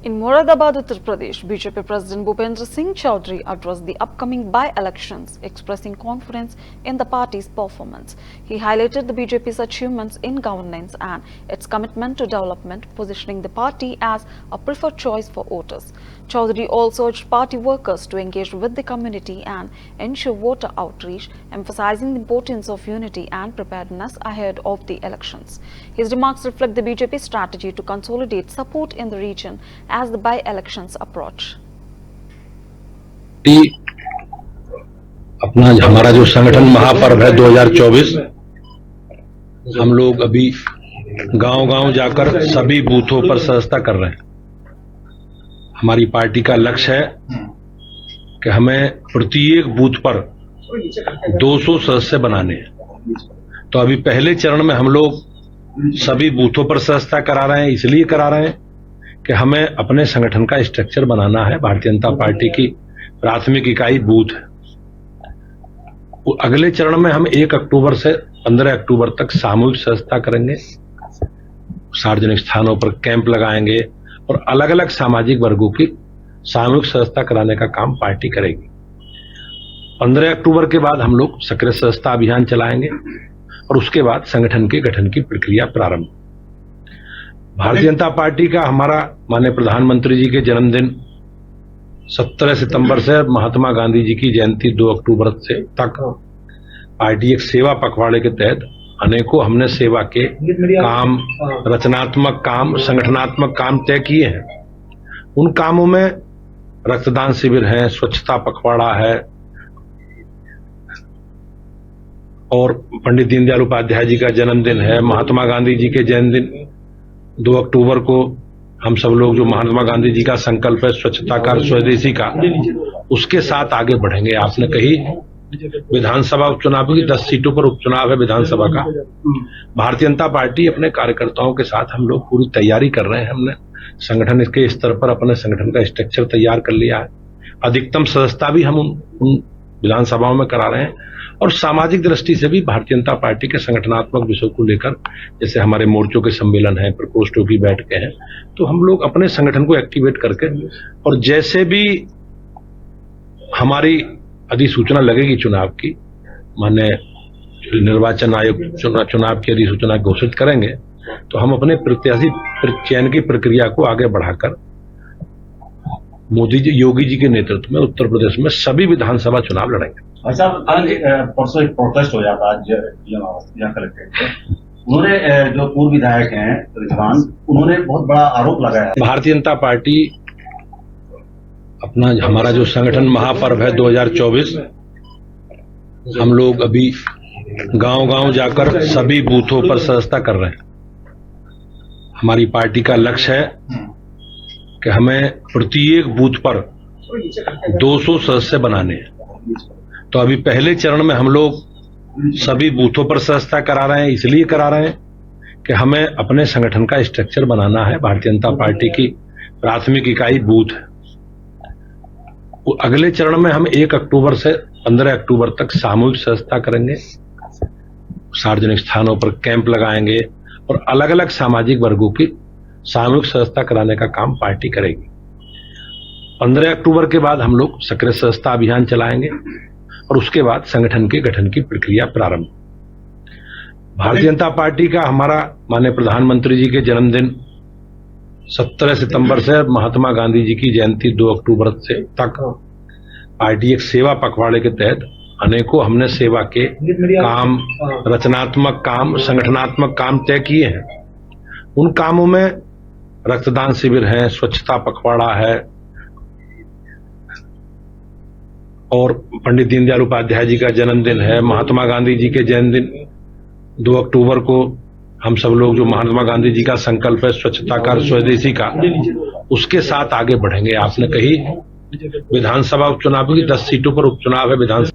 In Moradabad, Uttar Pradesh, BJP President Bhupendra Singh Chaudhary addressed the upcoming by-elections, expressing confidence in the party's performance. He highlighted the BJP's achievements in governance and its commitment to development, positioning the party as a preferred choice for voters. Chaudhary also urged party workers to engage with the community and ensure voter outreach, emphasizing the importance of unity and preparedness ahead of the elections. His remarks reflect the BJP strategy to consolidate support in the region as the by-elections approach. अपना हमारा जो संगठन महापर्व है 2024, हम लोग अभी गांव-गांव जाकर सभी बूथों पर सदस्यता कर रहे हैं। हमारी पार्टी का लक्ष्य है कि हमें प्रत्येक बूथ पर 200 सदस्य बनाने हैं। तो अभी पहले चरण में हम लोग सभी बूथों पर सदस्यता करा रहे हैं। इसलिए करा रहे हैं कि हमें अपने संगठन का स्ट्रक्चर बनाना है। भारतीय जनता पार्टी की प्राथमिक इकाई बूथ है। अगले चरण में हम 1 अक्टूबर से 15 अक्टूबर तक सामूहिक सदस्यता करेंगे। सार्वजनिक स्थानों पर कैंप लगाएंगे और अलग अलग सामाजिक वर्गों की सामूहिक सदस्यता कराने का काम पार्टी करेगी। 15 अक्टूबर के बाद हम लोग सक्रिय सदस्यता अभियान चलाएंगे और उसके बाद संगठन के गठन की प्रक्रिया प्रारंभ। भारतीय जनता पार्टी का हमारा माननीय प्रधानमंत्री जी के जन्मदिन 17 सितंबर से महात्मा गांधी जी की जयंती 2 अक्टूबर से तक पार्टी एक सेवा पखवाड़े के तहत अनेकों हमने सेवा के काम, रचनात्मक काम, संगठनात्मक काम तय किए हैं। उन कामों में रक्तदान शिविर है, स्वच्छता पखवाड़ा है और पंडित दीनदयाल उपाध्याय जी का जन्मदिन है। महात्मा गांधी जी के जन्मदिन 2 अक्टूबर को हम सब लोग जो महात्मा गांधी जी का संकल्प है स्वच्छता का, स्वदेशी का, उसके साथ आगे बढ़ेंगे। आपने कही विधानसभा उपचुनाव की 10 सीटों पर उपचुनाव है विधानसभा का। भारतीय जनता पार्टी अपने कार्यकर्ताओं के साथ हम लोग पूरी तैयारी कर रहे हैं। हमने संगठन के स्तर पर अपने संगठन का स्ट्रक्चर तैयार कर लिया है। अधिकतम सदस्यता भी हम उन विधानसभाओं में करा रहे हैं और सामाजिक दृष्टि से भी भारतीय जनता पार्टी के संगठनात्मक विषयों को लेकर, जैसे हमारे मोर्चों के सम्मेलन हैं, प्रकोष्ठों की बैठकें हैं, तो हम लोग अपने संगठन को एक्टिवेट करके और जैसे भी हमारी अधिसूचना लगेगी चुनाव की, माननीय निर्वाचन आयोग चुनाव की अधिसूचना घोषित करेंगे, तो हम अपने प्रत्याशी चयन की प्रक्रिया को आगे बढ़ाकर मोदी जी, योगी जी के नेतृत्व में उत्तर प्रदेश में सभी विधानसभा चुनाव लड़ेंगे। अच्छा, परसों एक प्रोटेस्ट हो जाता आज जिला कलेक्ट्रेट पे। उन्होंने जो पूर्व विधायक हैं रिजवान, उन्होंने बहुत बड़ा आरोप लगाया। भारतीय जनता पार्टी अपना हमारा जो संगठन महापर्व है 2024, हम लोग अभी गांव-गांव जाकर सभी बूथों पर सदस्यता कर रहे हैं। हमारी पार्टी का लक्ष्य है कि हमें प्रत्येक बूथ पर 200 सदस्य बनाने हैं। तो अभी पहले चरण में हम लोग सभी बूथों पर सदस्यता करा रहे हैं। इसलिए करा रहे हैं कि हमें अपने संगठन का स्ट्रक्चर बनाना है। भारतीय जनता पार्टी की प्राथमिक इकाई बूथ है। अगले चरण में हम 1 अक्टूबर से 15 अक्टूबर तक सामूहिक सदस्यता करेंगे। सार्वजनिक स्थानों पर कैंप लगाएंगे और अलग अलग सामाजिक वर्गों की सामूहिक सदस्यता कराने का काम पार्टी करेगी। 15 अक्टूबर के बाद हम लोग सक्रिय सदस्यता अभियान चलाएंगे और उसके बाद संगठन के गठन की प्रक्रिया प्रारंभ। भारतीय जनता पार्टी का हमारा माननीय प्रधानमंत्री जी के जन्मदिन 17 सितंबर से महात्मा गांधी जी की जयंती 2 अक्टूबर से तक पार्टी एक सेवा पखवाड़े के तहत अनेकों हमने सेवा के काम, रचनात्मक काम, संगठनात्मक काम तय किए हैं। उन कामों में रक्तदान शिविर है, स्वच्छता पखवाड़ा है और पंडित दीनदयाल उपाध्याय जी का जन्मदिन है। महात्मा गांधी जी के जन्मदिन 2 अक्टूबर को हम सब लोग जो महात्मा गांधी जी का संकल्प है स्वच्छता का, स्वदेशी का, उसके साथ आगे बढ़ेंगे। आपने कही विधानसभा उपचुनाव की 10 सीटों पर उपचुनाव है विधानसभा